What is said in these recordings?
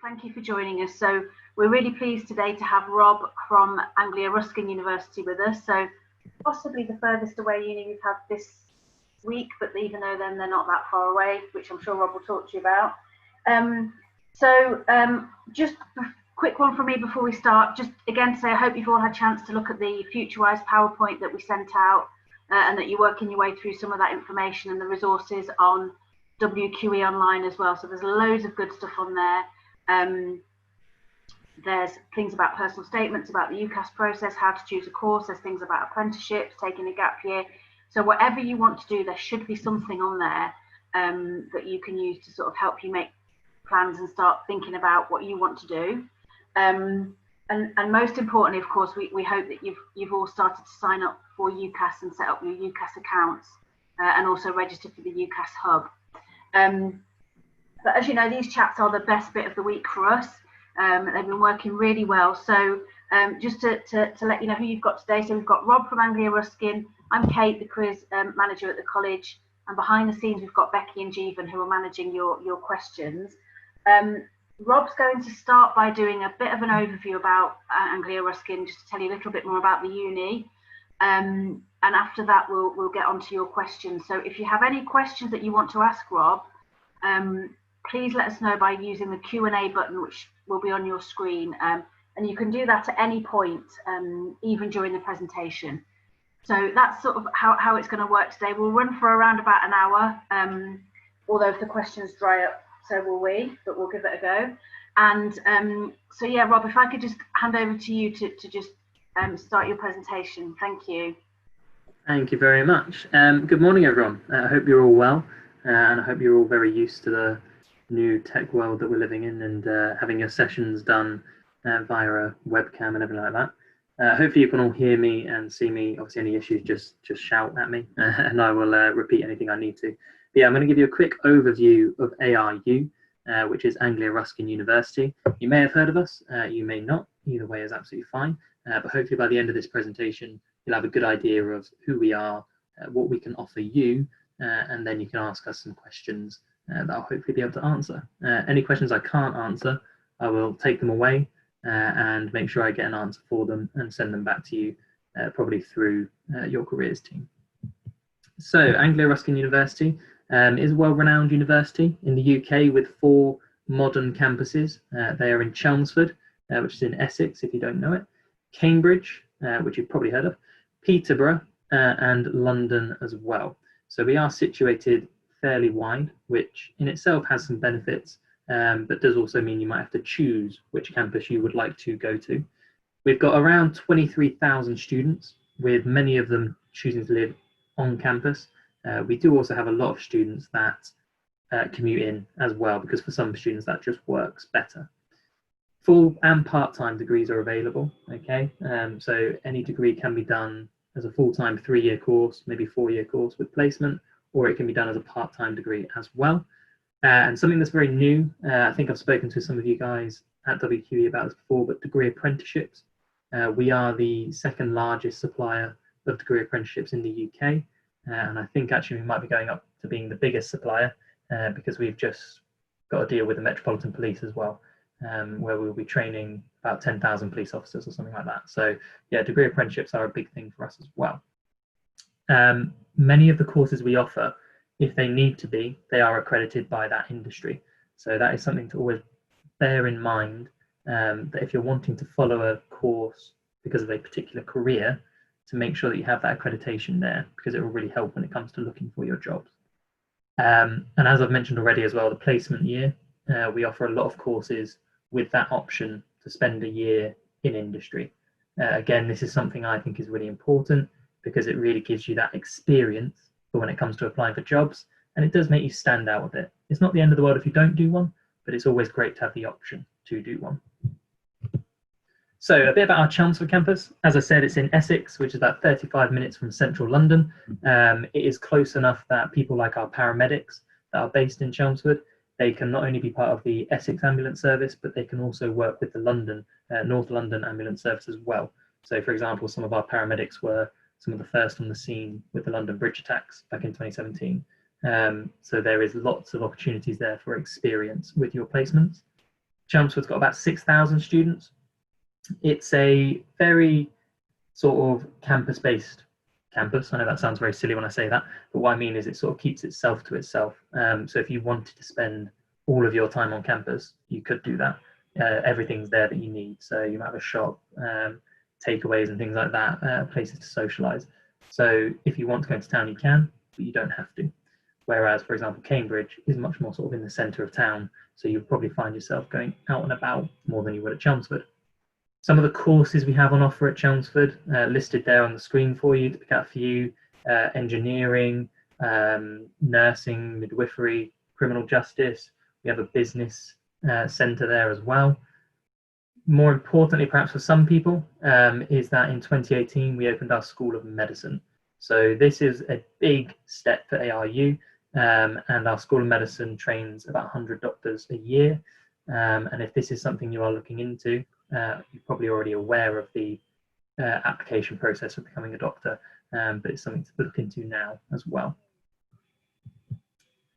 Thank you for joining us. So we're really pleased today to have Rob from Anglia Ruskin University with us. So possibly the furthest away uni we've had this week, but even though then they're not that far away, which I'm sure Rob will talk to you about. Just a quick one from me before we start. Just again to say I hope you've all had a chance to look at the FutureWISE PowerPoint that we sent out and that you're working your way through some of that information and the resources on WQE online as well. So there's loads of good stuff on there. There's things about personal statements, about the UCAS process, how to choose a course. There's things about apprenticeships, taking a gap year. So whatever you want to do, there should be something on there that you can use to sort of help you make plans and start thinking about what you want to do. And most importantly, of course, we hope that you've all started to sign up for UCAS and set up your UCAS accounts and also register for the UCAS hub. But as you know, these chats are the best bit of the week for us. They've been working really well. So just to let you know who you've got today. So we've got Rob from Anglia Ruskin. I'm Kate, the quiz manager at the college. And behind the scenes, we've got Becky and Jeevan, who are managing your questions. Rob's going to start by doing a bit of an overview about Anglia Ruskin, just to tell you a little bit more about the uni. And after that, we'll get on to your questions. So if you have any questions that you want to ask Rob, please let us know by using the Q&A button, which will be on your screen. And you can do that at any point, even during the presentation. So that's sort of how it's going to work today. We'll run for around about an hour, although if the questions dry up, so will we, but we'll give it a go. And so yeah, Rob, if I could just hand over to you to just start your presentation. Thank you. Thank you very much. Good morning, everyone. I hope you're all well, and I hope you're all very used to the new tech world that we're living in and having your sessions done via a webcam and everything like that. Hopefully you can all hear me and see me. Obviously any issues, just shout at me and I will repeat anything I need to. But yeah, I'm going to give you a quick overview of ARU, which is Anglia Ruskin University. You may have heard of us, you may not. Either way is absolutely fine. But hopefully by the end of this presentation, you'll have a good idea of who we are, what we can offer you, and then you can ask us some questions that I'll hopefully be able to answer. Any questions I can't answer, I will take them away and make sure I get an answer for them and send them back to you, probably through your careers team. So Anglia Ruskin University is a well-renowned university in the UK with 4 modern campuses. They are in Chelmsford, which is in Essex, if you don't know it, Cambridge, which you've probably heard of, Peterborough, and London as well. So we are situated fairly wide, which in itself has some benefits, but does also mean you might have to choose which campus you would like to go to. We've got around 23,000 students, with many of them choosing to live on campus. We do also have a lot of students that commute in as well, because for some students that just works better. Full and part-time degrees are available, okay? So any degree can be done as a full-time 3-year course, maybe 4-year course with placement, or it can be done as a part-time degree as well. And something that's very new, I think I've spoken to some of you guys at WQE about this before, but degree apprenticeships. We are the 2nd largest supplier of degree apprenticeships in the UK. And I think actually we might be going up to being the biggest supplier because we've just got a deal with the Metropolitan Police as well, where we'll be training about 10,000 police officers or something like that. So yeah, degree apprenticeships are a big thing for us as well. Many of the courses we offer, if they need to be, they are accredited by that industry. So that is something to always bear in mind, that if you're wanting to follow a course because of a particular career, to make sure that you have that accreditation there, because it will really help when it comes to looking for your jobs. And as I've mentioned already as well, the placement year, we offer a lot of courses with that option to spend a year in industry. Again, this is something I think is really important because it really gives you that experience for when it comes to applying for jobs, and it does make you stand out a bit. It's not the end of the world if you don't do one, but it's always great to have the option to do one. So a bit about our Chelmsford campus. As I said, it's in Essex, which is about 35 minutes from central London. It is close enough that people like our paramedics that are based in Chelmsford, they can not only be part of the Essex ambulance service, but they can also work with the London, North London ambulance service as well. So for example, some of our paramedics were some of the first on the scene with the London bridge attacks back in 2017. So there is lots of opportunities there for experience with your placements. Chelmsford's got about 6,000 students. It's a very sort of campus-based campus. I know that sounds very silly when I say that, but what I mean is it sort of keeps itself to itself. So if you wanted to spend all of your time on campus, you could do that. Everything's there that you need. So you might have a shop, takeaways and things like that, places to socialise. So if you want to go into town, you can, but you don't have to. Whereas, for example, Cambridge is much more sort of in the centre of town, so you'll probably find yourself going out and about more than you would at Chelmsford. Some of the courses we have on offer at Chelmsford, listed there on the screen for you to pick out a few: engineering, nursing, midwifery, criminal justice. We have a business centre there as well. More importantly, perhaps for some people, is that in 2018 we opened our School of Medicine. So this is a big step for ARU, and our School of Medicine trains about 100 doctors a year. And if this is something you are looking into, you're probably already aware of the application process for becoming a doctor, but it's something to look into now as well.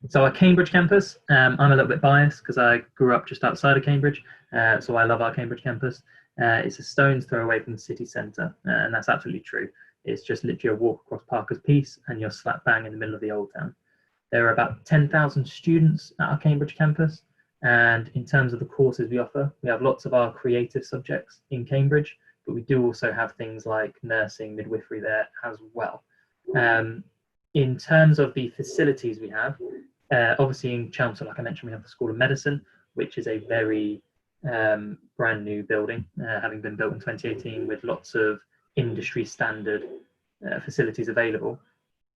So our Cambridge campus, I'm a little bit biased because I grew up just outside of Cambridge, so I love our Cambridge campus. It's a stone's throw away from the city centre, and that's absolutely true. It's just literally a walk across Parker's Piece and you're slap bang in the middle of the old town. There are about 10,000 students at our Cambridge campus, and in terms of the courses we offer, we have lots of our creative subjects in Cambridge, but we do also have things like nursing, midwifery there as well. In terms of the facilities we have, obviously in Chelmsford, like I mentioned, we have the School of Medicine, which is a very brand new building, having been built in 2018 with lots of industry standard facilities available.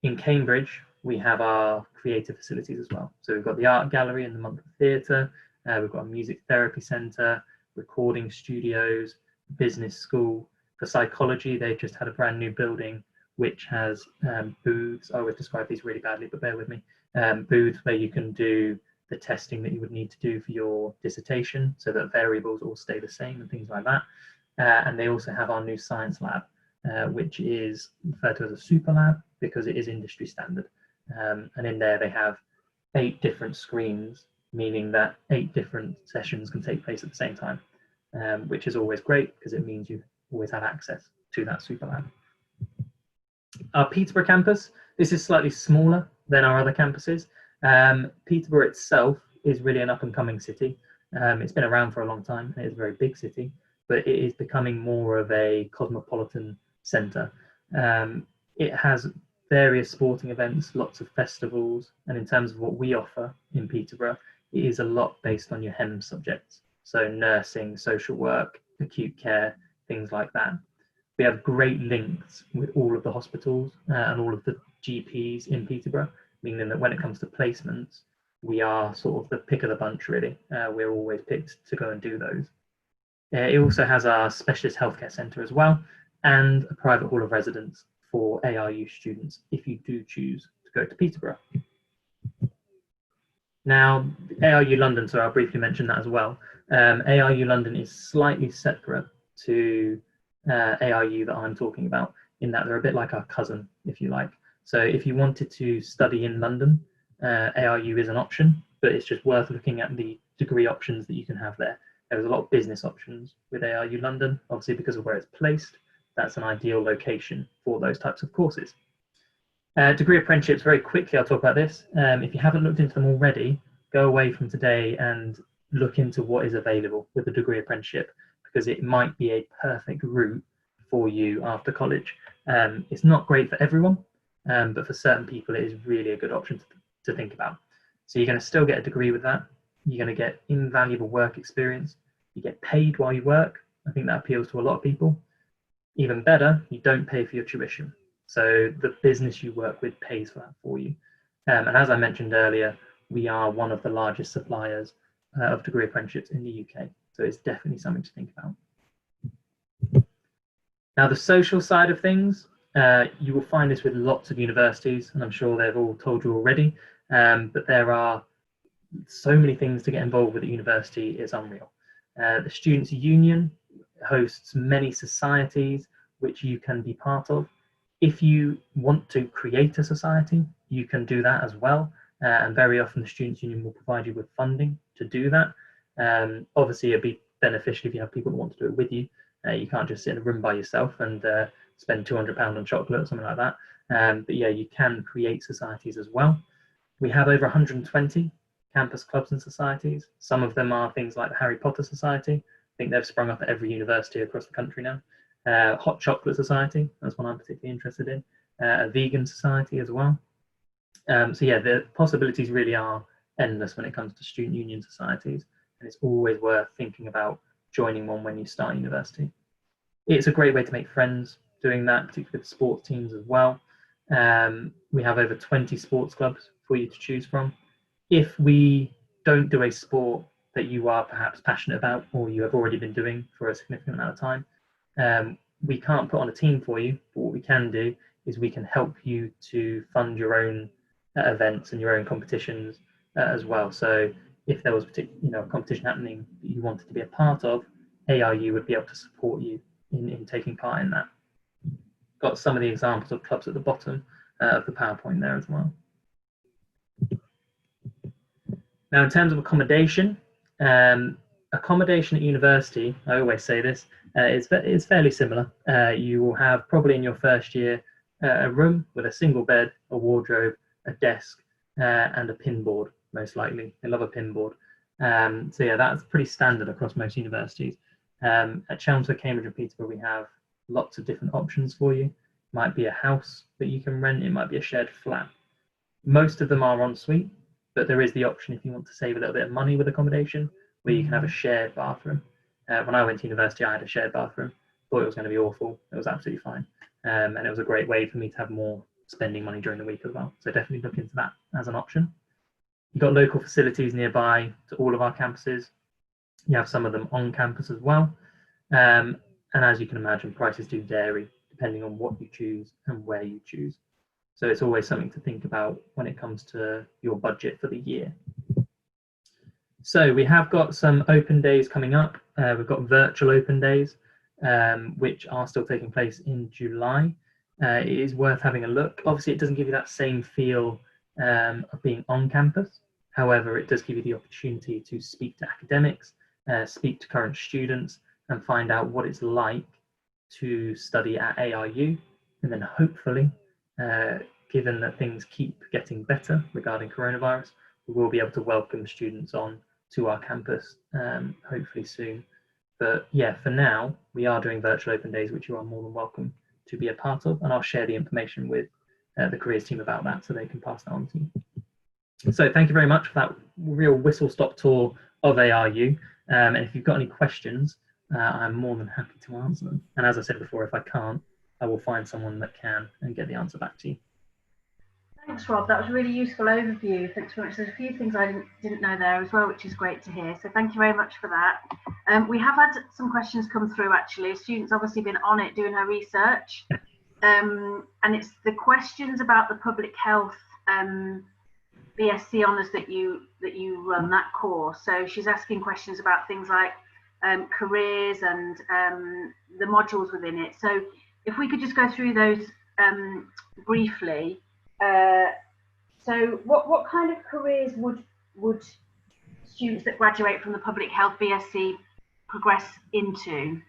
In Cambridge, we have our creative facilities as well. So we've got the art gallery and the monthly theatre, we've got a music therapy centre, recording studios, business school. For psychology, they've just had a brand new building which has booths. I always describe these really badly, but bear with me. Booths where you can do the testing that you would need to do for your dissertation, so that variables all stay the same and things like that. And they also have our new science lab, which is referred to as a super lab because it is industry standard. And in there they have 8 different screens, meaning that 8 different sessions can take place at the same time, which is always great because it means you always have access to that super lab. Our Peterborough campus, this is slightly smaller than our other campuses. Peterborough itself is really an up-and-coming city. It's been around for a long time, and it is a very big city, but it is becoming more of a cosmopolitan centre. It has various sporting events, lots of festivals, and in terms of what we offer in Peterborough, it is a lot based on your HEM subjects, so nursing, social work, acute care, things like that. We have great links with all of the hospitals and all of the GPs in Peterborough, meaning that when it comes to placements, we are sort of the pick of the bunch, really. We're always picked to go and do those. It also has our specialist healthcare centre as well, and a private hall of residence for ARU students if you do choose to go to Peterborough. Now, ARU London, so I'll briefly mention that as well. ARU London is slightly separate to ARU that I'm talking about, in that they're a bit like our cousin, if you like. So if you wanted to study in London, ARU is an option, but it's just worth looking at the degree options that you can have there. There's a lot of business options with ARU London, obviously because of where it's placed. That's an ideal location for those types of courses. Degree apprenticeships, very quickly I'll talk about this. If you haven't looked into them already, go away from today and look into what is available with the degree apprenticeship, because it might be a perfect route for you after college. It's not great for everyone, but for certain people it is really a good option to think about. So you're going to still get a degree with that. You're going to get invaluable work experience. You get paid while you work. I think that appeals to a lot of people. Even better, you don't pay for your tuition. So the business you work with pays for that for you. And as I mentioned earlier, we are one of the largest suppliers of degree apprenticeships in the UK. So it's definitely something to think about. Now, the social side of things, you will find this with lots of universities, and I'm sure they've all told you already, but there are so many things to get involved with at university, it's unreal. The Students' Union hosts many societies which you can be part of. If you want to create a society, you can do that as well. And very often the Students' Union will provide you with funding to do that. Obviously, it'd be beneficial if you have people that want to do it with you. You can't just sit in a room by yourself and spend £200 on chocolate or something like that. But yeah, you can create societies as well. We have over 120 campus clubs and societies. Some of them are things like the Harry Potter Society. I think they've sprung up at every university across the country now. Hot Chocolate Society, that's one I'm particularly interested in. A vegan society as well. So yeah, the possibilities really are endless when it comes to student union societies, and it's always worth thinking about joining one when you start university. It's a great way to make friends doing that, particularly with sports teams as well. We have over 20 sports clubs for you to choose from. If we don't do a sport that you are perhaps passionate about or you have already been doing for a significant amount of time, we can't put on a team for you, but what we can do is we can help you to fund your own events and your own competitions as well. So if there was a competition happening that you wanted to be a part of, ARU would be able to support you in taking part in that. Got some of the examples of clubs at the bottom of the PowerPoint there as well. Now, in terms of accommodation, accommodation at university, I always say this, it's fairly similar. You will have probably in your first year a room with a single bed, a wardrobe, a desk, and a pin board, most likely. They love a pin board. So yeah, that's pretty standard across most universities. At Chelmsford, Cambridge, and Peterborough, we have lots of different options for you. It might be a house that you can rent, it might be a shared flat. Most of them are en suite, but there is the option if you want to save a little bit of money with accommodation, where you can have a shared bathroom. When I went to university, I had a shared bathroom. Thought it was going to be awful. It was absolutely fine. And it was a great way for me to have more spending money during the week as well. So definitely look into that as an option. You've got local facilities nearby to all of our campuses. You have some of them on campus as well. And as you can imagine, prices do vary depending on what you choose and where you choose. So it's always something to think about when it comes to your budget for the year. So we have got some open days coming up. We've got virtual open days, which are still taking place in July. It is worth having a look. Obviously, it doesn't give you that same feel of being on campus. However, it does give you the opportunity to speak to academics, speak to current students, and find out what it's like to study at ARU. And then hopefully, given that things keep getting better regarding coronavirus, we will be able to welcome students on to our campus hopefully soon. But yeah, for now, we are doing virtual open days, which you are more than welcome to be a part of. And I'll share the information with the careers team about that so they can pass that on to you. So thank you very much for that real whistle-stop tour of ARU. And if you've got any questions, I'm more than happy to answer them. And as I said before, if I can't, I will find someone that can and get the answer back to you. Thanks, Rob. That was a really useful overview. Thanks very much. There's a few things I didn't know there as well, which is great to hear. So thank you very much for that. We have had some questions come through, actually. Students obviously been on it doing her research. And it's the questions about the public health BSc honours that you run that course. So she's asking questions about things like careers and the modules within it. So if we could just go through those briefly. So what kind of careers would students that graduate from the public health BSc progress into?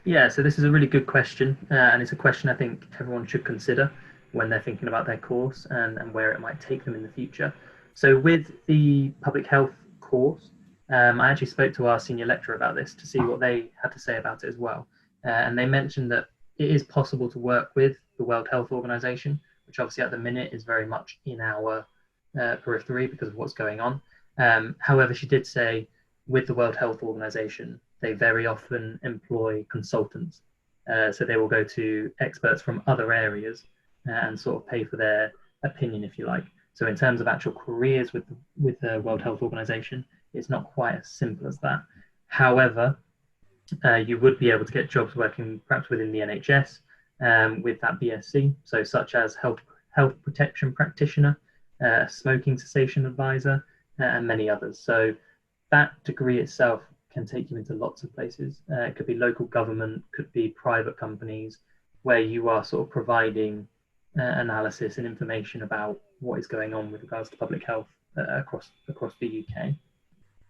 Yeah, so this is a really good question, and it's a question I think everyone should consider when they're thinking about their course and where it might take them in the future. So with the public health course, I actually spoke to our senior lecturer about this to see what they had to say about it as well. And they mentioned that it is possible to work with the World Health Organization, which obviously at the minute is very much in our periphery because of what's going on. However, she did say with the World Health Organization, they very often employ consultants. So they will go to experts from other areas and sort of pay for their opinion, if you like. So in terms of actual careers with the World Health Organization, it's not quite as simple as that. However, you would be able to get jobs working perhaps within the NHS with that BSc, so such as health protection practitioner, smoking cessation advisor, and many others. So that degree itself can take you into lots of places. It could be local government, could be private companies, where you are sort of providing analysis and information about what is going on with regards to public health across the UK.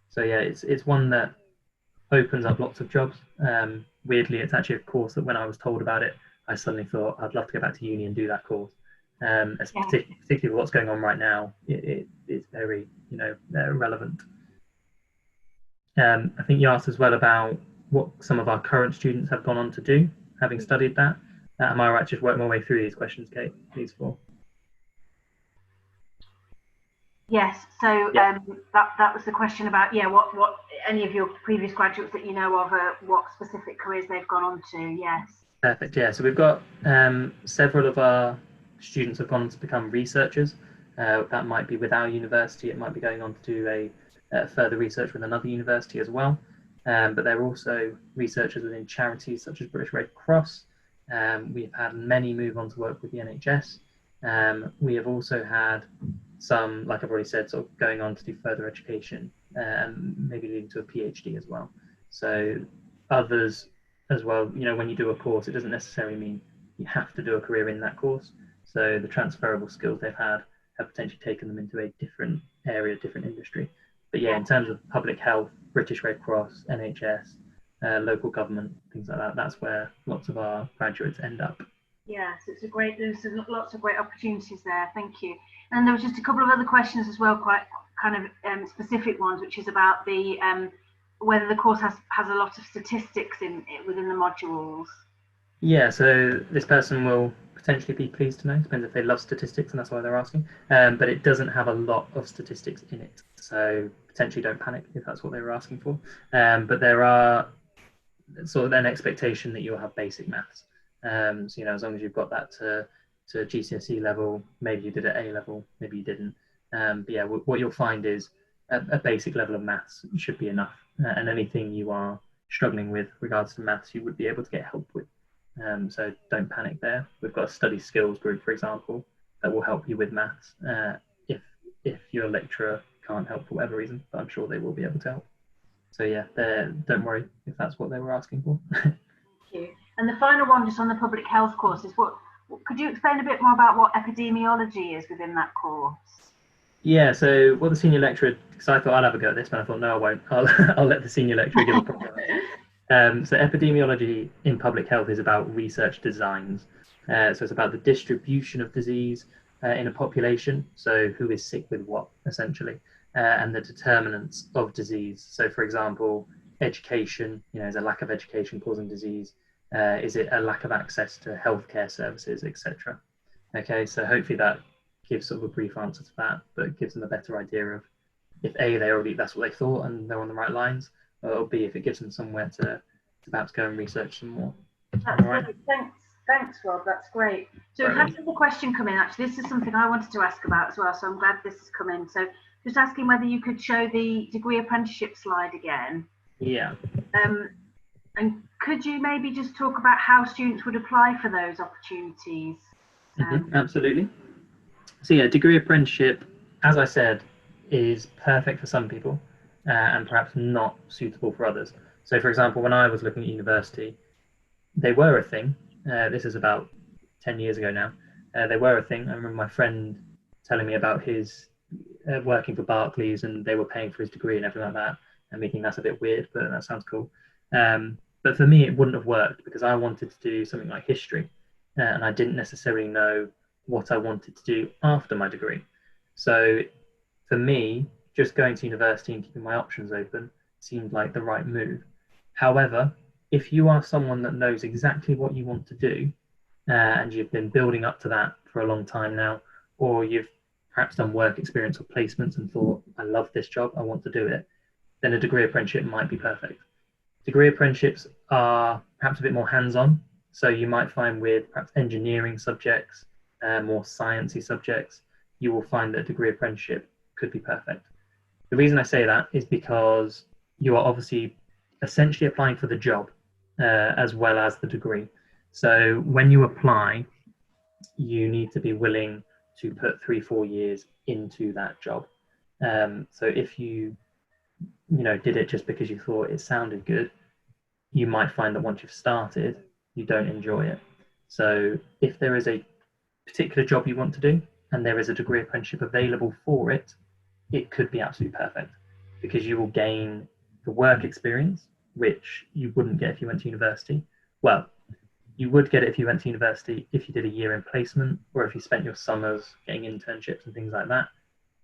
So yeah, it's one that opens up lots of jobs. Weirdly, it's actually a course that when I was told about it, I suddenly thought I'd love to go back to uni and do that course. As Yeah. particularly what's going on right now, it's very, relevant. I think you asked as well about what some of our current students have gone on to do, having studied that. Am I right to just work my way through these questions, Kate? These four. Yes. So Yeah. that was the question about what any of your previous graduates that you know of, what specific careers they've gone on to. Yes. Perfect. Yeah. So we've got several of our students have gone on to become researchers. That might be with our university. It might be going on to do further research with another university as well. But they're also researchers within charities such as British Red Cross. We've had many move on to work with the NHS. We have also had some, like I've already said, sort of going on to do further education and maybe leading to a PhD as well. So others as well, when you do a course, it doesn't necessarily mean you have to do a career in that course. So the transferable skills they've had have potentially taken them into a different area, different industry. But yeah, in terms of public health, British Red Cross, NHS, local government, things like that, that's where lots of our graduates end up. Yeah, so there's lots of great opportunities there. Thank you. And there was just a couple of other questions as well, quite kind of specific ones, which is about the whether the course has a lot of statistics within the modules. Yeah, so this person will potentially be pleased to know. Depends if they love statistics, and that's why they're asking. But it doesn't have a lot of statistics in it, so potentially don't panic if that's what they were asking for. But there are sort of an expectation that you'll have basic maths. So as long as you've got that to GCSE level, maybe you did at A level, maybe you didn't. But yeah, what you'll find is a basic level of maths should be enough, and anything you are struggling with regards to maths, you would be able to get help with. So don't panic there. We've got a study skills group, for example, that will help you with maths if your lecturer can't help for whatever reason, but I'm sure they will be able to help. So yeah, don't worry if that's what they were asking for. Thank you. And the final one, just on the public health course, is could you explain a bit more about what epidemiology is within that course? Yeah, so what the senior lecturer, because I thought I'd have a go at this, but I thought no, I won't. I'll let the senior lecturer give a proper answer. So epidemiology in public health is about research designs. So it's about the distribution of disease in a population. So who is sick with what, essentially, and the determinants of disease. So for example, education, is a lack of education causing disease? Is it a lack of access to healthcare services, etc.? Okay, so hopefully that gives sort of a brief answer to that, but gives them a better idea of if A, that's what they thought and they're on the right lines, or B, if it gives them somewhere to perhaps go and research some more. That's right. Thanks, Rob. That's great. So we've had another question come in. Actually, this is something I wanted to ask about as well, so I'm glad this has come in. So just asking whether you could show the degree apprenticeship slide again. Yeah. And could you maybe just talk about how students would apply for those opportunities? Absolutely. So yeah, degree apprenticeship, as I said, is perfect for some people and perhaps not suitable for others. So for example, when I was looking at university, they were a thing. This is about 10 years ago now. They were a thing. I remember my friend telling me about his working for Barclays and they were paying for his degree and everything like that, and thinking that's a bit weird, but that sounds cool. But for me, it wouldn't have worked because I wanted to do something like history and I didn't necessarily know what I wanted to do after my degree. So for me, just going to university and keeping my options open seemed like the right move. However, if you are someone that knows exactly what you want to do and you've been building up to that for a long time now, or you've perhaps done work experience or placements and thought, I love this job, I want to do it, then a degree apprenticeship might be perfect. Degree apprenticeships are perhaps a bit more hands-on. So you might find with perhaps engineering subjects, more sciencey subjects, you will find that a degree apprenticeship could be perfect. The reason I say that is because you are obviously essentially applying for the job as well as the degree. So when you apply, you need to be willing to put 3-4 years into that job. So if you did it just because you thought it sounded good, you might find that once you've started, you don't enjoy it. So if there is a particular job you want to do and there is a degree apprenticeship available for it, it could be absolutely perfect. because you will gain the work experience, which you wouldn't get if you went to university. Well, you would get it if you went to university if you did a year in placement, or if you spent your summers getting internships and things like that.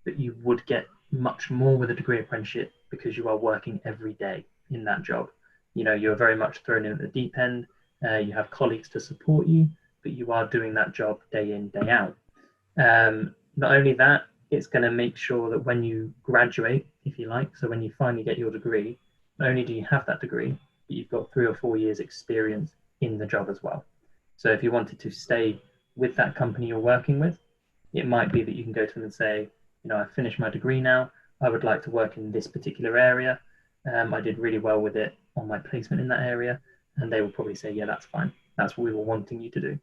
But you would get much more with a degree apprenticeship because you are working every day in that job. You know, you're very much thrown in at the deep end. You have colleagues to support you, but you are doing that job day in, day out. Not only that, it's going to make sure that when you graduate, if you like, so when you finally get your degree, not only do you have that degree, but you've got 3 or 4 years experience in the job as well. So if you wanted to stay with that company you're working with, it might be that you can go to them and say, you know, I've finished my degree now, I would like to work in this particular area. I did really well with it on my placement in that area. And they will probably say, yeah, that's fine. That's what we were wanting you to do.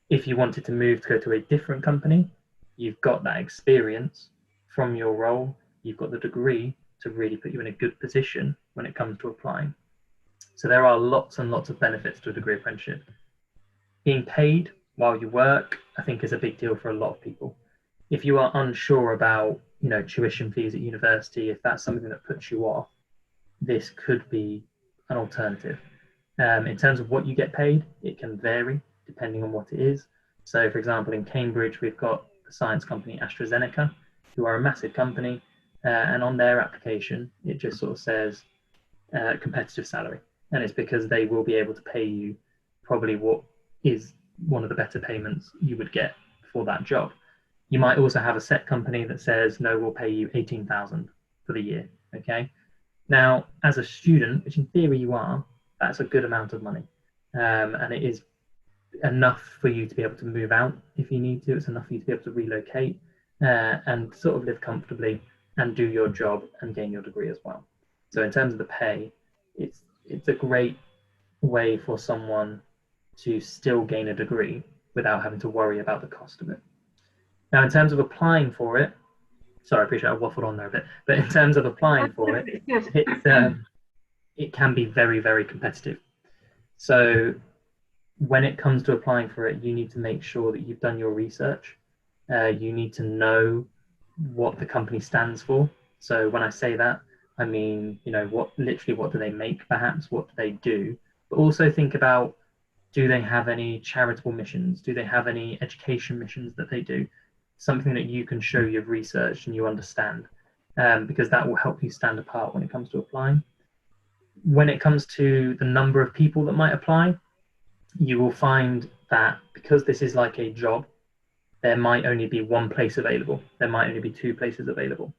If you wanted to move to go to a different company, you've got that experience from your role, you've got the degree to really put you in a good position when it comes to applying. So there are lots and lots of benefits to a degree apprenticeship. Being paid while you work, I think, is a big deal for a lot of people. If you are unsure about, you know, tuition fees at university, if that's something that puts you off, this could be an alternative. In terms of what you get paid, it can vary depending on what it is. So, for example, in Cambridge, we've got the science company AstraZeneca, who are a massive company, and on their application, it just sort of says competitive salary. And it's because they will be able to pay you probably what is one of the better payments you would get for that job. You might also have a set company that says, no, we'll pay you 18,000 for the year, okay? Now, as a student, which in theory you are, that's a good amount of money. And it is enough for you to be able to move out if you need to. It's enough for you to be able to relocate and sort of live comfortably and do your job and gain your degree as well. So in terms of the pay, it's a great way for someone to still gain a degree without having to worry about the cost of it. Now, in terms of applying for it, sorry, I appreciate I waffled on there a bit, but in terms of applying for it, it can be very, very competitive. So when it comes to applying for it, you need to make sure that you've done your research. You need to know what the company stands for. So when I say that, I mean, you know, what do they make, perhaps, what do they do? But also think about, do they have any charitable missions? Do they have any education missions that they do? Something that you can show you've researched and you understand, because that will help you stand apart when it comes to applying. When it comes to the number of people that might apply, you will find that because this is like a job, there might only be one place available. There might only be 2 places available,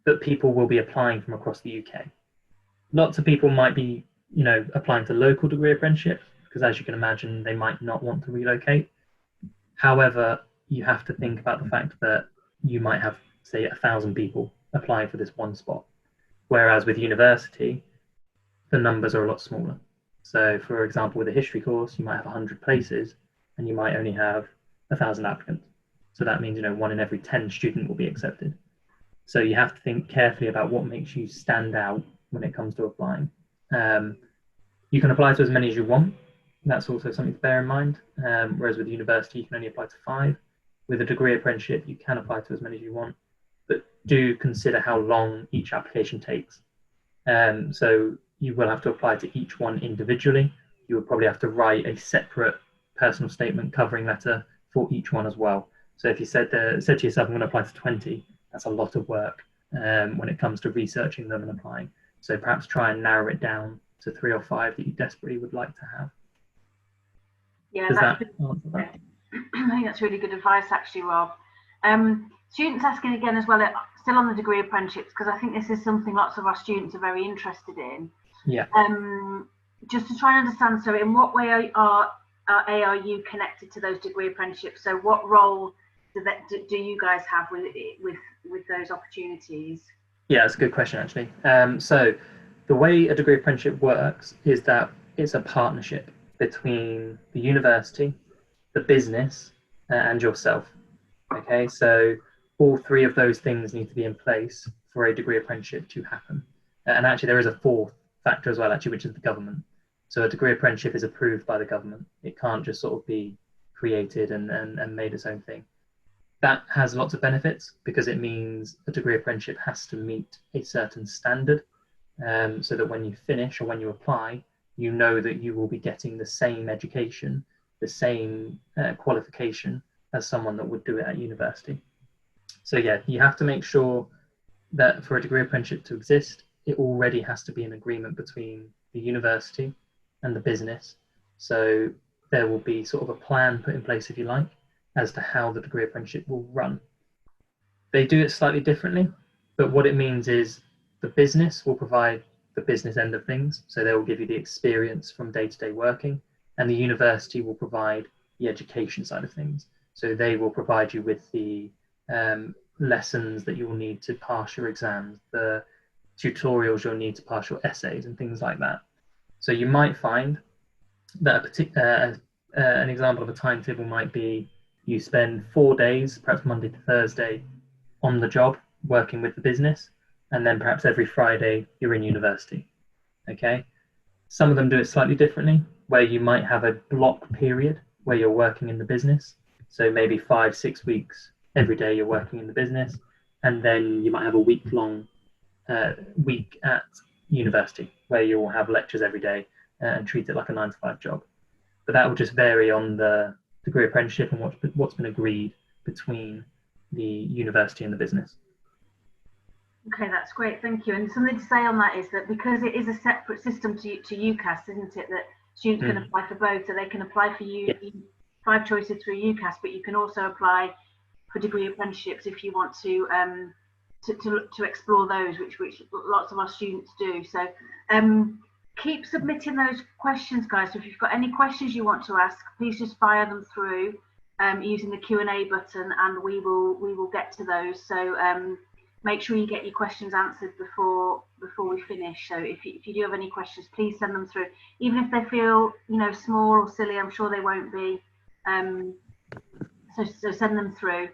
but people will be applying from across the UK. Lots of people might be, you know, applying to local degree apprenticeships, because as you can imagine, they might not want to relocate. However, you have to think about the fact that you might have, say, 1,000 people applying for this one spot. Whereas with university, the numbers are a lot smaller. So for example, with a history course, you might have 100 places and you might only have 1,000 applicants. So that means, you know, 1 in every 10 student will be accepted. So you have to think carefully about what makes you stand out when it comes to applying. You can apply to as many as you want. That's also something to bear in mind. Whereas with university, you can only apply to 5. With a degree apprenticeship, you can apply to as many as you want, but do consider how long each application takes. So you will have to apply to each one individually. You will probably have to write a separate personal statement covering letter for each one as well. So if you said to yourself, I'm going to apply to 20, that's a lot of work when it comes to researching them and applying. So perhaps try and narrow it down to 3 or 5 that you desperately would like to have. Yeah, Does that answer that? I think that's really good advice, actually, Rob. Students asking again as well, still on the degree apprenticeships, because I think this is something lots of our students are very interested in. Yeah. Just to try and understand, so in what way are ARU connected to those degree apprenticeships? So what role do you guys have with those opportunities? Yeah, that's a good question, actually. So the way a degree apprenticeship works is that it's a partnership between the university, the business, and yourself. Okay, so all 3 of those things need to be in place for a degree apprenticeship to happen. And actually there is a 4th factor as well, actually, which is the government. So a degree apprenticeship is approved by the government. It can't just sort of be created and made its own thing. That has lots of benefits because it means a degree apprenticeship has to meet a certain standard, so that when you finish or when you apply, you know that you will be getting the same education, the same qualification as someone that would do it at university. So yeah, you have to make sure that for a degree apprenticeship to exist, it already has to be an agreement between the university and the business. So there will be sort of a plan put in place, if you like, as to how the degree apprenticeship will run. They do it slightly differently, but what it means is the business will provide the business end of things. So they will give you the experience from day-to-day working, and the university will provide the education side of things. So they will provide you with the lessons that you will need to pass your exams, the tutorials you'll need to pass your essays and things like that. So you might find that an example of a timetable might be you spend 4 days, perhaps Monday to Thursday, on the job working with the business, and then perhaps every Friday you're in university. Okay. Some of them do it slightly differently, where you might have a block period where you're working in the business. So maybe 5-6 weeks every day you're working in the business, and then you might have a week-long week at university where you will have lectures every day and treat it like a 9-to-5 job. But that will just vary on the degree apprenticeship and what's been agreed between the university and the business. Okay, that's great, thank you. And something to say on that is that because it is a separate system to UCAS, isn't it, that students can apply for both, so they can apply for 5 choices through UCAS, but you can also apply for degree apprenticeships if you want to explore those, which lots of our students do. So keep submitting those questions, guys. So if you've got any questions you want to ask, please just fire them through using the Q&A button, and we will get to those. So make sure you get your questions answered before we finish. So if you do have any questions, please send them through, even if they feel small or silly. I'm sure they won't be. So send them through.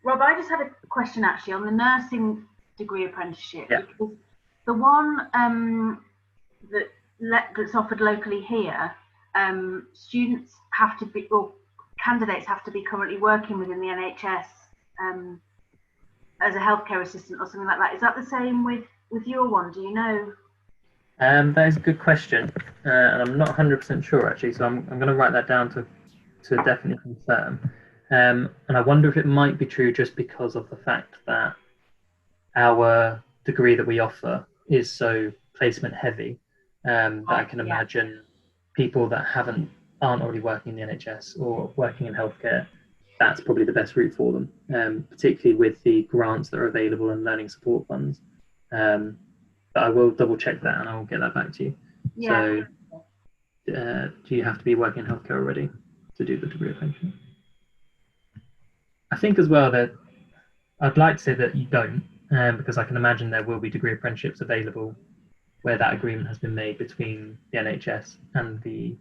Rob, I just had a question actually on the nursing degree apprenticeship. Yeah. Because the one that's offered locally here, students have to be, or candidates have to be currently working within the NHS as a healthcare assistant or something like that. Is that the same with your one? Do you know? That is a good question, and I'm not 100% sure actually. So I'm going to write that down to definitely confirm. And I wonder if it might be true just because of the fact that our degree that we offer is so placement heavy, that I can imagine people that aren't already working in the NHS or working in healthcare, that's probably the best route for them, particularly with the grants that are available and learning support funds. But I will double check that and I will get that back to you. Yeah. So do you have to be working in healthcare already to do the degree apprenticeship? I think as well that I'd like to say that you don't, because I can imagine there will be degree apprenticeships available where that agreement has been made between the NHS and the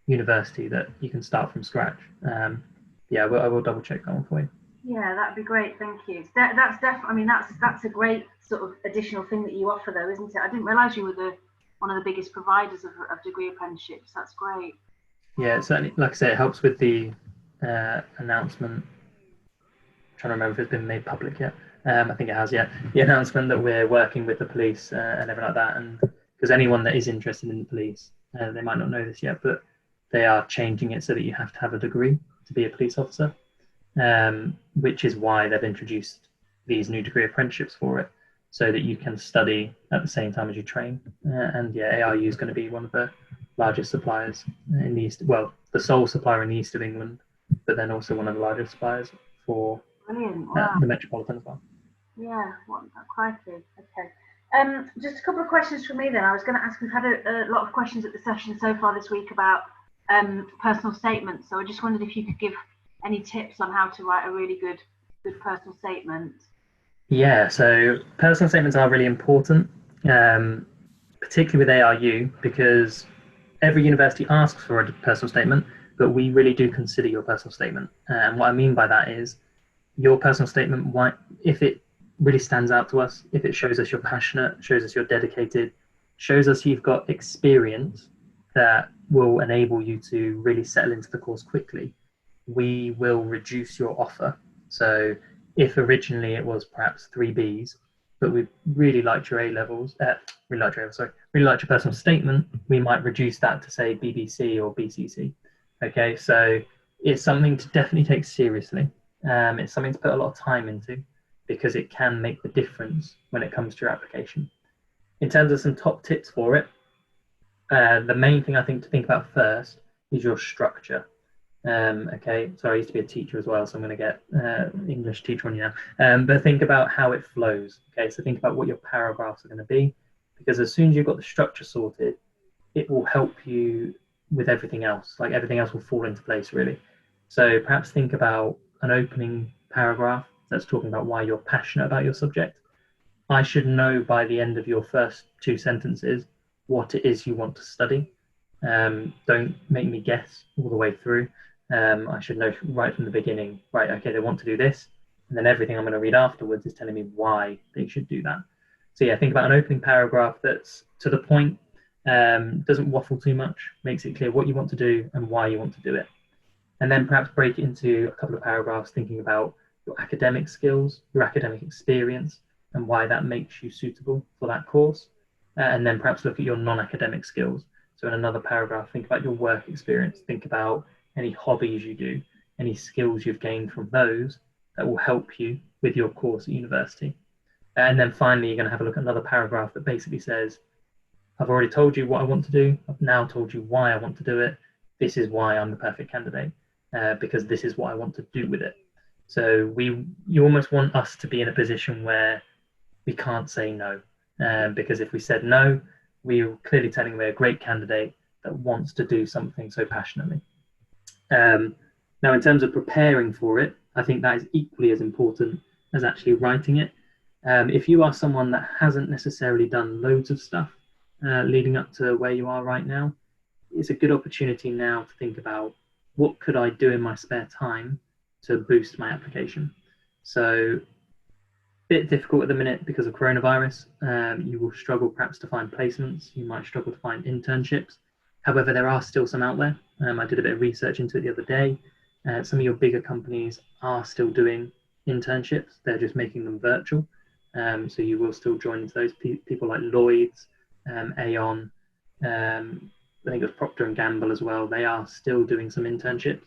university that you can start from scratch. I will double check that one for you. Yeah, that'd be great. Thank you. That's definitely. I mean, that's a great sort of additional thing that you offer, though, isn't it? I didn't realise you were one of the biggest providers of degree apprenticeships. That's great. Yeah, certainly. Like I say, it helps with the announcement. I'm trying to remember if it's been made public yet. I think it has. Yeah, the announcement that we're working with the police and everything like that, and because anyone that is interested in the police, they might not know this yet, but they are changing it so that you have to have a degree to be a police officer, which is why they've introduced these new degree apprenticeships for it, so that you can study at the same time as you train. And yeah, ARU is going to be one of the largest suppliers in the east. Well, the sole supplier in the east of England, but then also one of the largest suppliers for the metropolitan as well. Yeah, crikey. Okay. Just a couple of questions from me then. I was going to ask, we've had a lot of questions at the session so far this week about personal statements. So I just wondered if you could give any tips on how to write a really good personal statement. Yeah, so personal statements are really important, particularly with ARU, because every university asks for a personal statement, but we really do consider your personal statement. And what I mean by that is your personal statement, if it really stands out to us, if it shows us you're passionate, shows us you're dedicated, shows us you've got experience that will enable you to really settle into the course quickly, we will reduce your offer So if originally it was perhaps 3 Bs, but we really liked your A-levels, really liked your personal statement, we might reduce that to say BBC or BCC. Okay, so it's something to definitely take seriously. It's something to put a lot of time into because it can make the difference when it comes to your application. In terms of some top tips for it, the main thing I think to think about first is your structure. Okay, so I used to be a teacher as well, so I'm going to get English teacher on you now. But think about how it flows. Okay, so think about what your paragraphs are going to be, because as soon as you've got the structure sorted, it will help you with everything else. Like everything else will fall into place really. So perhaps think about an opening paragraph that's talking about why you're passionate about your subject. I should know by the end of your first 2 sentences what it is you want to study. Don't make me guess all the way through. I should know right from the beginning, right, okay, they want to do this, and then everything I'm going to read afterwards is telling me why they should do that. So yeah, think about an opening paragraph that's to the point, doesn't waffle too much, makes it clear what you want to do and why you want to do it. And then perhaps break it into a couple of paragraphs thinking about your academic skills, your academic experience, and why that makes you suitable for that course. And then perhaps look at your non-academic skills. So in another paragraph, think about your work experience, think about any hobbies you do, any skills you've gained from those that will help you with your course at university. And then finally, you're going to have a look at another paragraph that basically says, I've already told you what I want to do. I've now told you why I want to do it. This is why I'm the perfect candidate, because this is what I want to do with it. So you almost want us to be in a position where we can't say no, because if we said no, we're clearly telling we're a great candidate that wants to do something so passionately. Now, in terms of preparing for it, I think that is equally as important as actually writing it. If you are someone that hasn't necessarily done loads of stuff leading up to where you are right now, it's a good opportunity now to think about what could I do in my spare time to boost my application. So bit difficult at the minute because of coronavirus. You will struggle perhaps to find placements. You might struggle to find internships. However, there are still some out there. I did a bit of research into it the other day. Some of your bigger companies are still doing internships. They're just making them virtual. So you will still join those people like Lloyd's, Aon, I think it was Procter and Gamble as well. They are still doing some internships.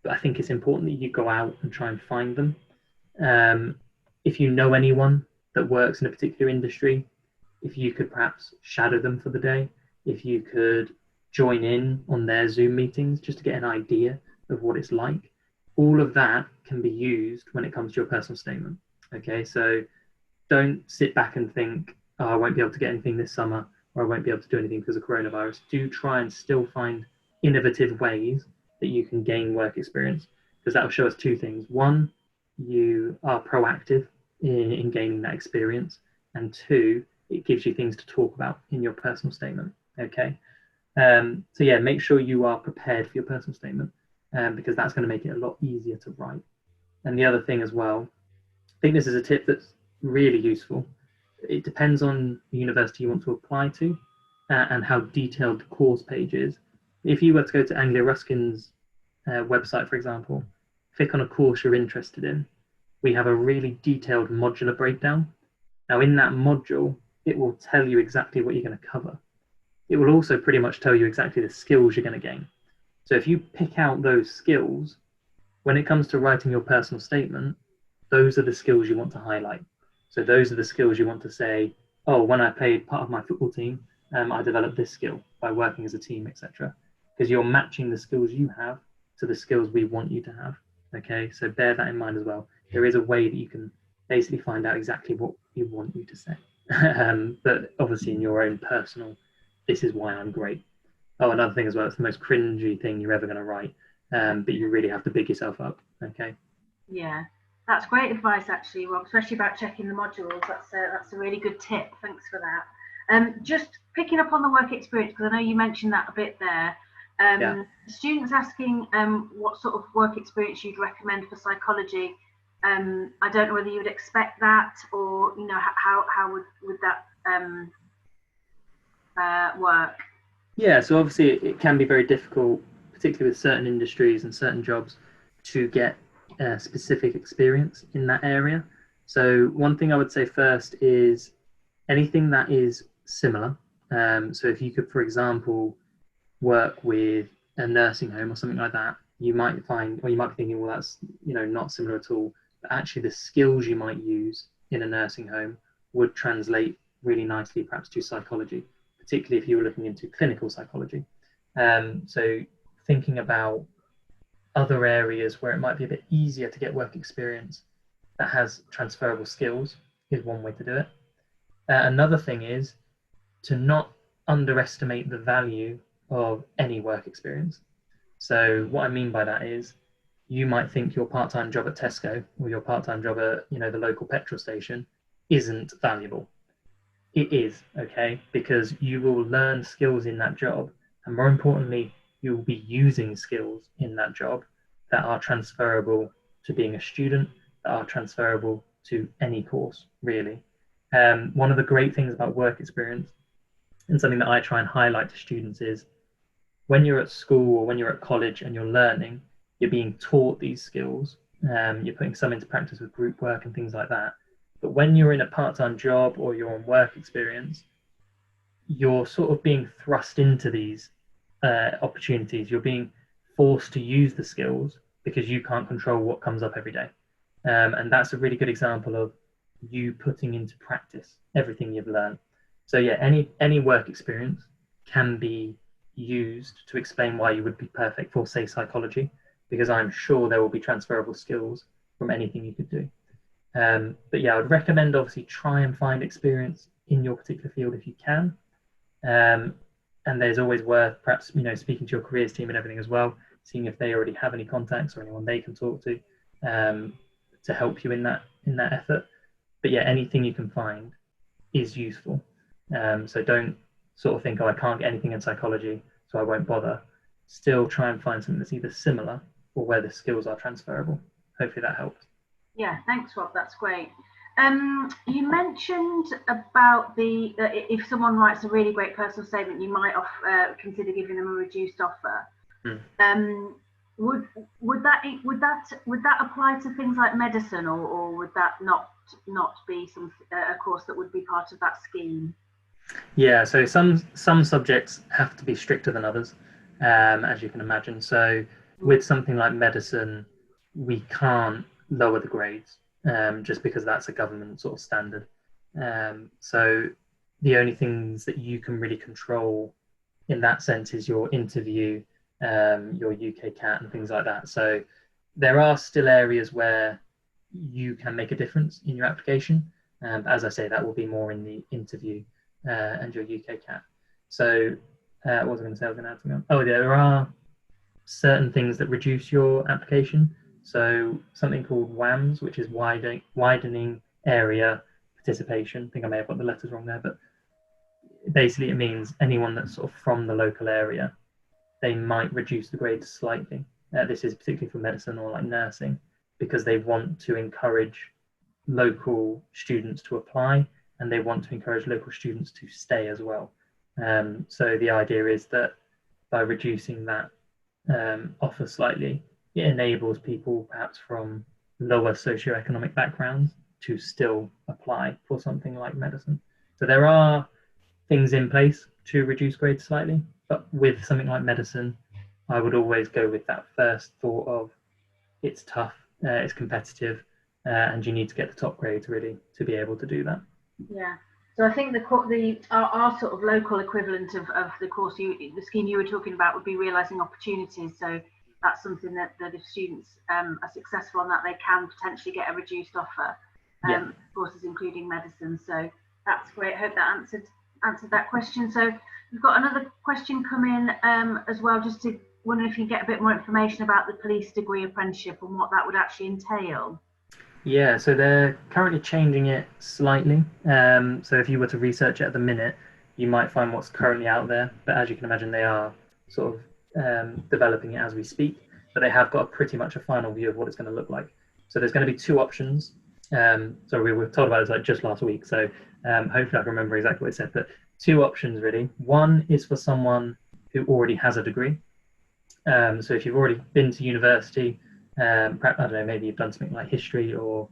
But I think it's important that you go out and try and find them. If you know anyone that works in a particular industry, if you could perhaps shadow them for the day, if you could join in on their Zoom meetings just to get an idea of what it's like, all of that can be used when it comes to your personal statement. Okay, so don't sit back and think, oh, I won't be able to get anything this summer, or I won't be able to do anything because of coronavirus. Do try and still find innovative ways that you can gain work experience, because that will show us 2 things. One, you are proactive in gaining that experience, and 2, it gives you things to talk about in your personal statement. Okay, so yeah, make sure you are prepared for your personal statement, because that's going to make it a lot easier to write. And the other thing as well, I think this is a tip that's really useful. It depends on the university you want to apply to and how detailed the course page is. If you were to go to Anglia Ruskin's website, for example, click on a course you're interested in, we have a really detailed modular breakdown. Now in that module, it will tell you exactly what you're going to cover. It will also pretty much tell you exactly the skills you're going to gain. So if you pick out those skills, when it comes to writing your personal statement, those are the skills you want to highlight. So those are the skills you want to say, oh, when I played part of my football team, I developed this skill by working as a team, etc. Because you're matching the skills you have to the skills we want you to have. Okay, so bear that in mind as well. There is a way that you can basically find out exactly what you want you to say. But obviously in your own personal, this is why I'm great. Oh, another thing as well, it's the most cringy thing you're ever going to write, but you really have to big yourself up. Okay. Yeah, that's great advice actually, Rob, especially about checking the modules. That's a really good tip. Thanks for that. Just picking up on the work experience, because I know you mentioned that a bit there. Yeah. Students asking what sort of work experience you'd recommend for psychology. I don't know whether you would expect that, or how would that work? Yeah, so obviously it can be very difficult, particularly with certain industries and certain jobs, to get specific experience in that area. So one thing I would say first is anything that is similar. So if you could, for example, work with a nursing home or something like that, you might find, or you might be thinking, well, that's, you know, not similar at all. But actually the skills you might use in a nursing home would translate really nicely perhaps to psychology, particularly if you were looking into clinical psychology. So thinking about other areas where it might be a bit easier to get work experience that has transferable skills is one way to do it. Another thing is to not underestimate the value of any work experience. So what I mean by that is you might think your part-time job at Tesco or your part-time job at, you know, the local petrol station isn't valuable. It is, okay, because you will learn skills in that job, and more importantly, you will be using skills in that job that are transferable to being a student, that are transferable to any course, really. One of the great things about work experience, and something that I try and highlight to students, is when you're at school or when you're at college and you're learning, you're being taught these skills. You're putting some into practice with group work and things like that. But when you're in a part-time job or you're on work experience, you're sort of being thrust into these opportunities. You're being forced to use the skills because you can't control what comes up every day. And that's a really good example of you putting into practice everything you've learned. So yeah, any work experience can be used to explain why you would be perfect for, say, psychology, because I'm sure there will be transferable skills from anything you could do. But yeah, I would recommend obviously try and find experience in your particular field if you can. And there's always worth perhaps, you know, speaking to your careers team and everything as well, seeing if they already have any contacts or anyone they can talk to help you in that effort. But yeah, anything you can find is useful. So don't sort of think, oh, I can't get anything in psychology, so I won't bother. Still try and find something that's either similar or where the skills are transferable. Hopefully that helps. Yeah, thanks, Rob. That's great. You mentioned about the if someone writes a really great personal statement, you might consider giving them a reduced offer. Would that apply to things like medicine, or would that not be a course that would be part of that scheme? Yeah, so some subjects have to be stricter than others, as you can imagine. So with something like medicine, we can't lower the grades just because that's a government sort of standard. So the only things that you can really control in that sense is your interview, your UK CAT and things like that. So there are still areas where you can make a difference in your application. As I say, that will be more in the interview and your UK CAT. So what was I going to say? I was going to add something. Oh, yeah, there are certain things that reduce your application. So something called WAMS, which is widening area participation. I think I may have got the letters wrong there, but basically it means anyone that's sort of from the local area, they might reduce the grades slightly. This is particularly for medicine or like nursing, because they want to encourage local students to apply, and they want to encourage local students to stay as well. So the idea is that by reducing that offer slightly, it enables people perhaps from lower socioeconomic backgrounds to still apply for something like medicine. So there are things in place to reduce grades slightly, but with something like medicine, I would always go with that first thought of it's tough, it's competitive, and you need to get the top grades really to be able to do that. Yeah. So I think our sort of local equivalent of the course the scheme you were talking about would be realising opportunities. So that's something that if students are successful on that, they can potentially get a reduced offer. Courses including medicine. So that's great. I hope that answered that question. So we've got another question come in as well, just to wonder if you get a bit more information about the police degree apprenticeship and what that would actually entail. Yeah, so they're currently changing it slightly. So if you were to research it at the minute, you might find what's currently out there. But as you can imagine, they are sort of developing it as we speak. But they have got pretty much a final view of what it's going to look like. So there's going to be two options. So we were told about this like just last week. So hopefully I can remember exactly what it said. But two options really. One is for someone who already has a degree. So if you've already been to university, perhaps, I don't know, maybe you've done something like history or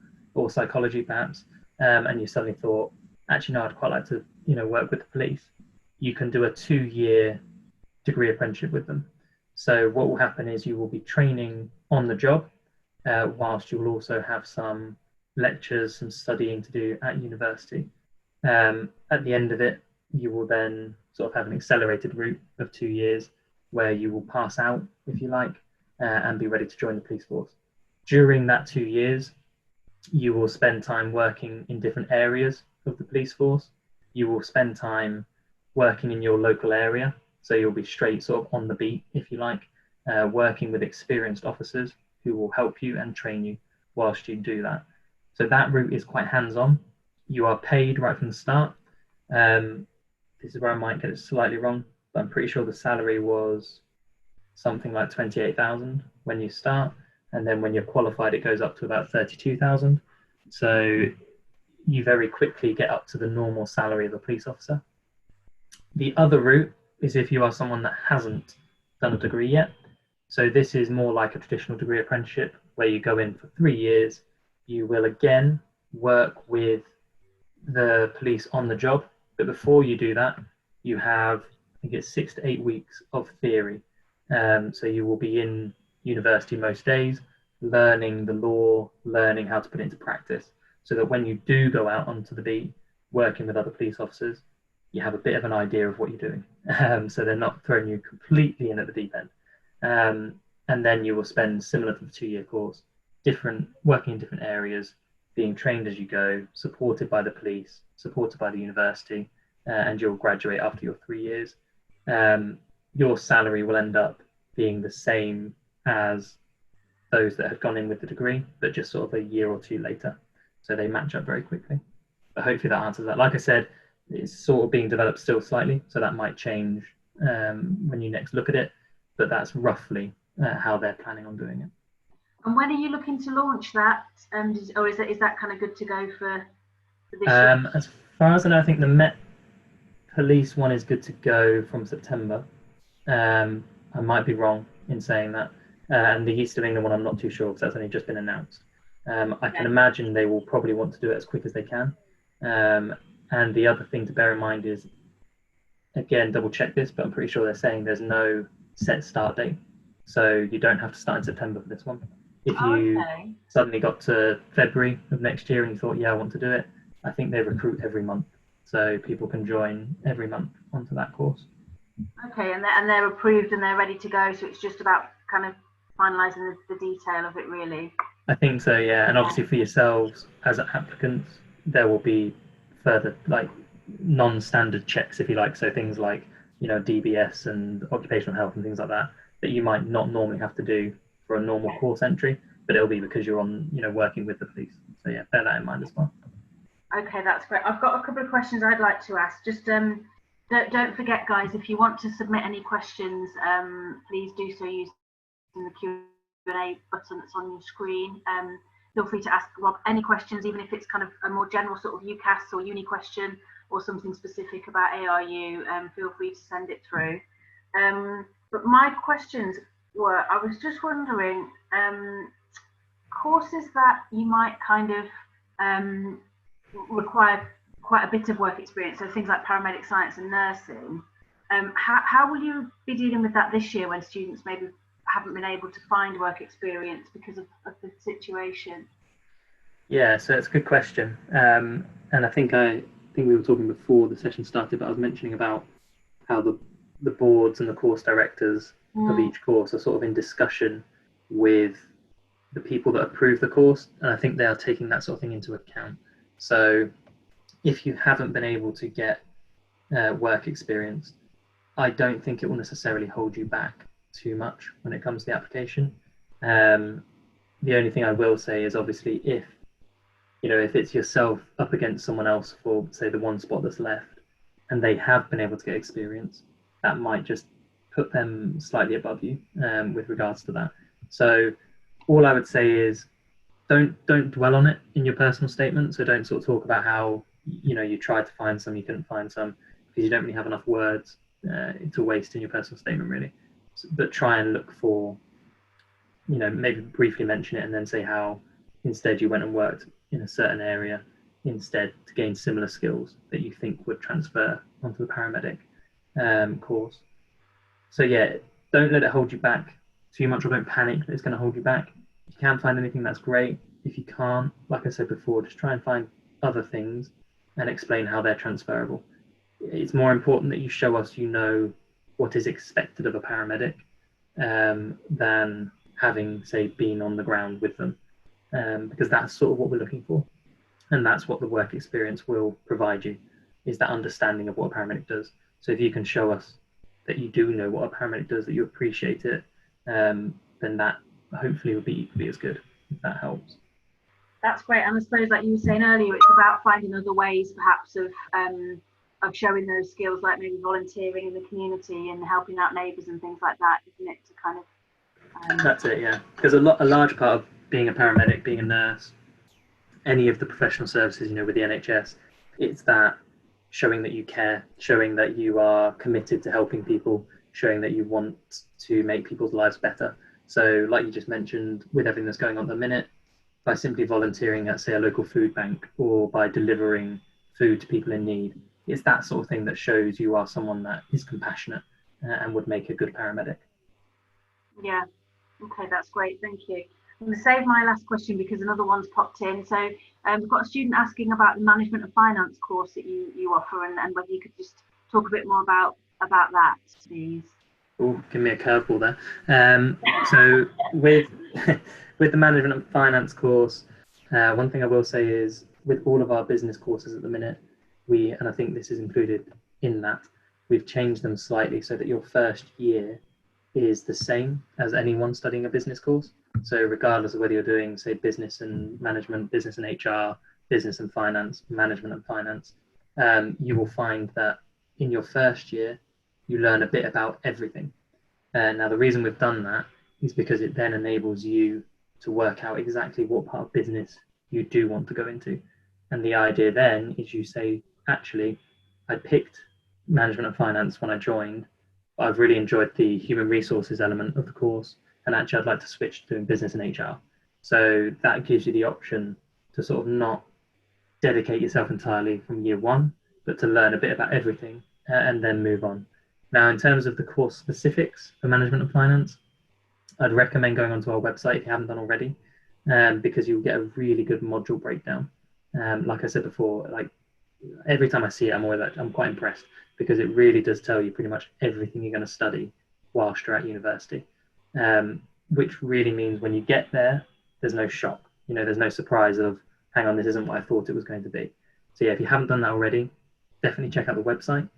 psychology perhaps, and you suddenly thought, actually, no, I'd quite like to, work with the police. You can do a 2-year degree apprenticeship with them. So what will happen is you will be training on the job, whilst you will also have some lectures, some studying to do at university. At the end of it, you will then sort of have an accelerated route of 2 years where you will pass out, if you like, and be ready to join the police force. During that 2 years, you will spend time working in different areas of the police force. You will spend time working in your local area. So you'll be straight sort of on the beat, if you like, working with experienced officers who will help you and train you whilst you do that. So that route is quite hands-on. You are paid right from the start. This is where I might get it slightly wrong, but I'm pretty sure the salary was something like 28,000 when you start, and then when you're qualified, it goes up to about 32,000. So you very quickly get up to the normal salary of a police officer. The other route is if you are someone that hasn't done a degree yet. So this is more like a traditional degree apprenticeship where you go in for 3 years. You will again work with the police on the job, but before you do that, you have, I think it's 6 to 8 weeks of theory. So you will be in university most days, learning the law, learning how to put it into practice, so that when you do go out onto the beat, working with other police officers, you have a bit of an idea of what you're doing. So they're not throwing you completely in at the deep end. And then you will spend, similar to the 2-year course, working in different areas, being trained as you go, supported by the police, supported by the university, and you'll graduate after your 3 years. Your salary will end up being the same as those that had gone in with the degree, but just sort of a year or two later. So they match up very quickly. But hopefully that answers that. Like I said, it's sort of being developed still slightly, so that might change when you next look at it, but that's roughly how they're planning on doing it. And when are you looking to launch that? Or is that kind of good to go for this year? As far as I know, I think the Met Police one is good to go from September. I might be wrong in saying that. And the East of England one, I'm not too sure because that's only just been announced. I can imagine they will probably want to do it as quick as they can. And the other thing to bear in mind is, again, double check this, but I'm pretty sure they're saying there's no set start date. So you don't have to start in September for this one. If you suddenly got to February of next year and you thought, yeah, I want to do it, I think they recruit every month. So people can join every month onto that course. Okay, and they're approved and they're ready to go. So it's just about kind of finalising the detail of it, really. I think so, yeah. And obviously for yourselves as applicants, there will be further like non-standard checks, if you like. So things like, DBS and occupational health and things like that you might not normally have to do for a normal course entry, but it'll be because you're on, working with the police. So yeah, bear that in mind as well. Okay, that's great. I've got a couple of questions I'd like to ask. Just don't forget, guys, if you want to submit any questions, please do so using the Q&A button that's on your screen. Feel free to ask Rob any questions, even if it's kind of a more general sort of UCAS or uni question or something specific about ARU. Feel free to send it through. But my questions were, I was just wondering, courses that you might kind of require quite a bit of work experience, so things like paramedic science and nursing, how will you be dealing with that this year when students maybe haven't been able to find work experience because of the situation? Yeah, so it's a good question. And I think we were talking before the session started, but I was mentioning about how the boards and the course directors of each course are sort of in discussion with the people that approve the course, and I think they are taking that sort of thing into account. So if you haven't been able to get work experience, I don't think it will necessarily hold you back too much when it comes to the application. The only thing I will say is, obviously, if it's yourself up against someone else for, say, the one spot that's left, and they have been able to get experience, that might just put them slightly above you with regards to that. So all I would say is don't dwell on it in your personal statement. So don't sort of talk about how you tried to find some, you couldn't find some, because you don't really have enough words to waste in your personal statement, really. But try and look for maybe briefly mention it and then say how instead you went and worked in a certain area instead to gain similar skills that you think would transfer onto the paramedic course. So yeah, don't let it hold you back too much, or don't panic that it's going to hold you back. If you can find anything, that's great. If you can't, like I said before, just try and find other things and explain how they're transferable. It's more important that you show us what is expected of a paramedic than having, say, been on the ground with them, because that's sort of what we're looking for. And that's what the work experience will provide you, is that understanding of what a paramedic does. So if you can show us that you do know what a paramedic does, that you appreciate it, then that hopefully will be equally as good, if that helps. That's great. And I suppose, like you were saying earlier, it's about finding other ways perhaps of showing those skills, like maybe volunteering in the community and helping out neighbours and things like that, isn't it? To kind of That's it, yeah. Because a large part of being a paramedic, being a nurse, any of the professional services, with the NHS, it's that showing that you care, showing that you are committed to helping people, showing that you want to make people's lives better. So like you just mentioned, with everything that's going on at the minute, by simply volunteering at, say, a local food bank, or by delivering food to people in need, it's that sort of thing that shows you are someone that is compassionate and would make a good paramedic. Yeah, okay, that's great, thank you. I'm going to save my last question because another one's popped in. So we've got a student asking about the management of finance course that you offer, and whether you could just talk a bit more about that, please. Oh, give me a curveball there. So with with the management of finance course, one thing I will say is, with all of our business courses at the minute, and I think this is included in that, we've changed them slightly so that your first year is the same as anyone studying a business course. So regardless of whether you're doing, say, business and management, business and HR, business and finance, management and finance, you will find that in your first year, you learn a bit about everything. Now, the reason we've done that is because it then enables you to work out exactly what part of business you do want to go into. And the idea then is you say, actually, I picked management and finance when I joined, but I've really enjoyed the human resources element of the course, and actually I'd like to switch to doing business and HR. So that gives you the option to sort of not dedicate yourself entirely from year one, but to learn a bit about everything and then move on. Now, in terms of the course specifics for management and finance, I'd recommend going onto our website if you haven't done already, because you'll get a really good module breakdown. Like I said before, like every time I see it, I'm quite impressed, because it really does tell you pretty much everything you're going to study whilst you're at university, which really means when you get there, there's no shock. There's no surprise of, hang on, this isn't what I thought it was going to be. So yeah, if you haven't done that already, definitely check out the website.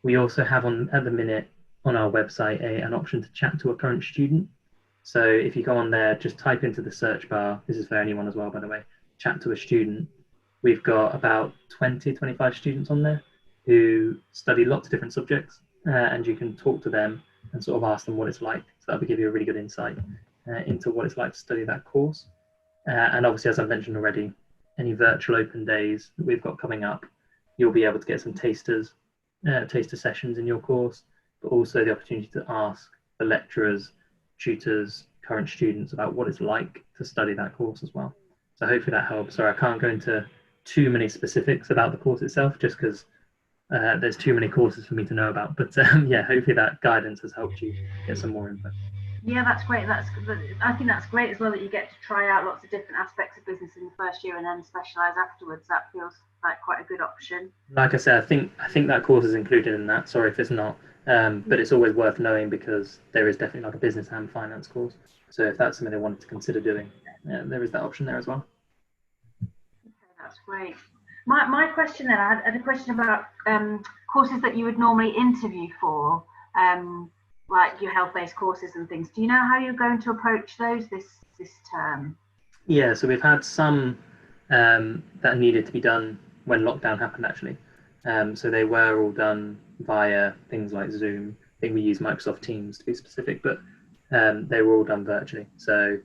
We also have at the minute on our website an option to chat to a current student. So if you go on there, just type into the search bar, this is for anyone as well, by the way, chat to a student. We've got about 25 students on there who study lots of different subjects, and you can talk to them and sort of ask them what it's like. So that will give you a really good insight into what it's like to study that course. And obviously, as I've mentioned already, any virtual open days that we've got coming up, you'll be able to get some taster sessions in your course, but also the opportunity to ask the lecturers, tutors, current students about what it's like to study that course as well. So hopefully that helps. Sorry, I can't go into too many specifics about the course itself, just because there's too many courses for me to know about. But yeah, hopefully that guidance has helped you get some more info. Yeah, that's great. I think that's great as well, that you get to try out lots of different aspects of business in the first year and then specialise afterwards. That feels like quite a good option. Like I said, I think that course is included in that. Sorry if it's not, but it's always worth knowing, because there is definitely like a business and finance course. So if that's something they wanted to consider doing, there is that option there as well. Okay, that's great. My question then, I had a question about courses that you would normally interview for, like your health-based courses and things. Do you know how you're going to approach those this term? Yeah, so we've had some that needed to be done when lockdown happened, actually. So they were all done via things like Zoom. I think we use Microsoft Teams to be specific, but they were all done virtually. So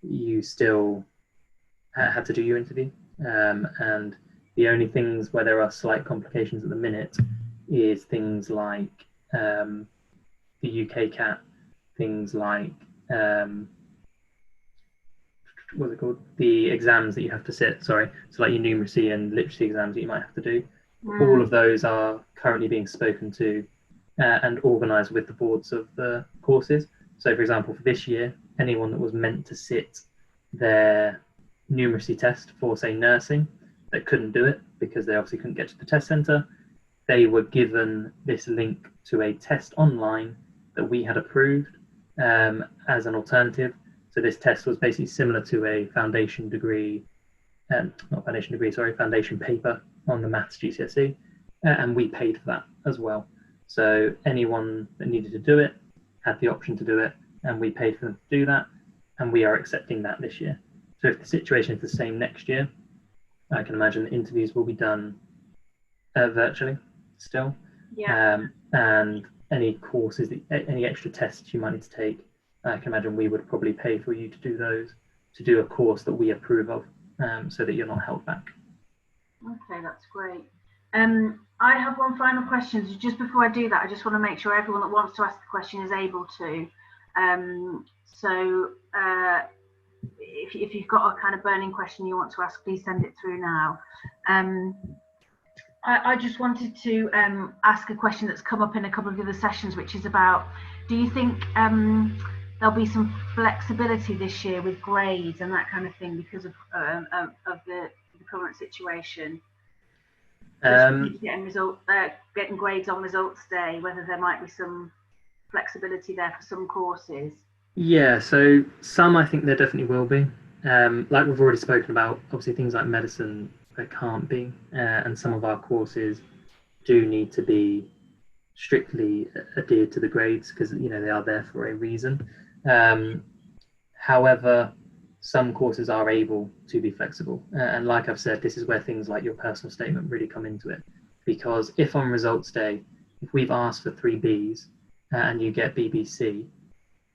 you still had to do your interview. And the only things where there are slight complications at the minute is things like the UK CAT, things like what's it called? The exams that you have to sit, sorry. So like your numeracy and literacy exams that you might have to do. All of those are currently being spoken to and organised with the boards of the courses. So for example, for this year, anyone that was meant to sit their numeracy test for, say, nursing, that couldn't do it because they obviously couldn't get to the test centre, they were given this link to a test online that we had approved as an alternative. So this test was basically similar to a foundation degree, foundation paper on the maths GCSE, and we paid for that as well. So anyone that needed to do it had the option to do it, and we paid for them to do that, and we are accepting that this year. So if the situation is the same next year, I can imagine the interviews will be done virtually still. Yeah. And any courses, any extra tests you might need to take, I can imagine we would probably pay for you to do those, to do a course that we approve of, so that you're not held back. Okay, that's great. I have one final question. So just before I do that, I just want to make sure everyone that wants to ask the question is able to. If you've got a kind of burning question you want to ask, please send it through now. I just wanted to ask a question that's come up in a couple of the other sessions, which is about, do you think there'll be some flexibility this year with grades and that kind of thing because of the current situation? Getting grades on results day, whether there might be some flexibility there for some courses. Yeah, so some I think there definitely will be. Like we've already spoken about, obviously things like medicine, there can't be, and some of our courses do need to be strictly adhered to the grades because they are there for a reason. However, some courses are able to be flexible, and like I've said, this is where things like your personal statement really come into it, because if on results day, if we've asked for 3 Bs and you get BBC,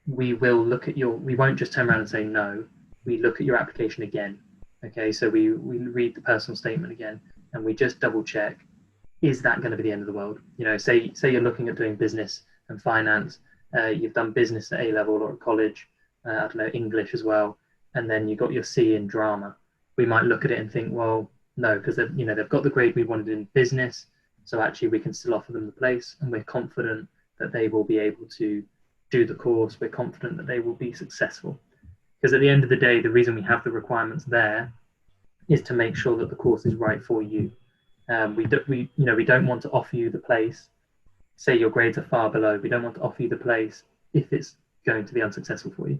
we will look at we won't just turn around and say no, we look at your application again. Okay, so we read the personal statement again, and we just double check, is that going to be the end of the world? Say you're looking at doing business and finance, you've done business at A-level or at college, I don't know, English as well, and then you got your C in drama. We might look at it and think, well, no, because they've got the grade we wanted in business, so actually we can still offer them the place, and we're confident that they will be able to do the course. We're confident that they will be successful. Because at the end of the day, the reason we have the requirements there is to make sure that the course is right for you. We don't want to offer you the place. Say your grades are far below. We don't want to offer you the place if it's going to be unsuccessful for you.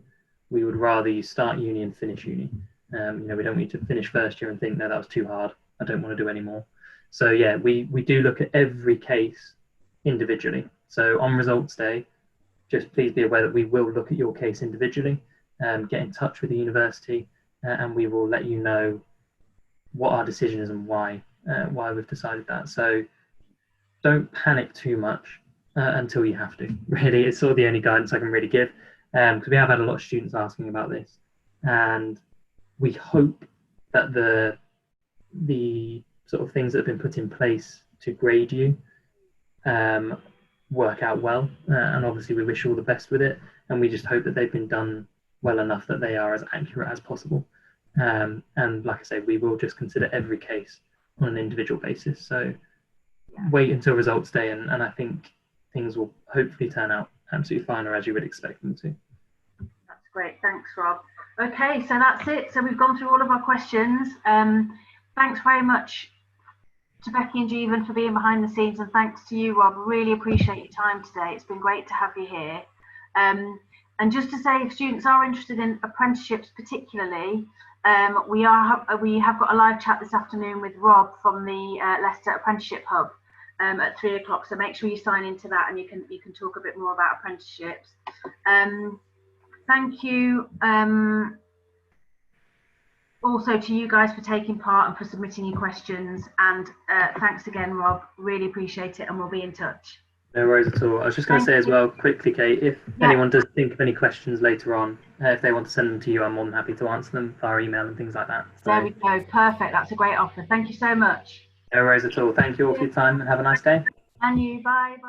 We would rather you start uni and finish uni. We don't want you to finish first year and think, no, that was too hard, I don't want to do any more. So yeah, we do look at every case individually. So on results day, just please be aware that we will look at your case individually, get in touch with the university, and we will let you know what our decision is and why we've decided that. So don't panic too much until you have to. Really, it's sort of the only guidance I can really give, because we have had a lot of students asking about this, and we hope that the sort of things that have been put in place to grade you work out well, and obviously we wish you all the best with it, and we just hope that they've been done well enough that they are as accurate as possible. And like I say, we will just consider every case on an individual basis. So wait until results day, and I think things will hopefully turn out absolutely fine, or as you would expect them to. That's great. Thanks, Rob. Okay, so that's it. So we've gone through all of our questions. Thanks very much to Becky and Jeevan for being behind the scenes, and thanks to you, Rob. Really appreciate your time today. It's been great to have you here. And just to say, if students are interested in apprenticeships particularly, we have got a live chat this afternoon with Rob from the Leicester Apprenticeship Hub at 3 o'clock. So make sure you sign into that, and you can talk a bit more about apprenticeships. Thank you also to you guys for taking part and for submitting your questions. And thanks again, Rob. Really appreciate it, and we'll be in touch. No worries at all. I was just going to say as well, quickly, Kate, if anyone does think of any questions later on, if they want to send them to you, I'm more than happy to answer them via email and things like that. So, there we go. Perfect. That's a great offer. Thank you so much. No worries at all. Thank you all for your time, and have a nice day. And you. Bye. Bye.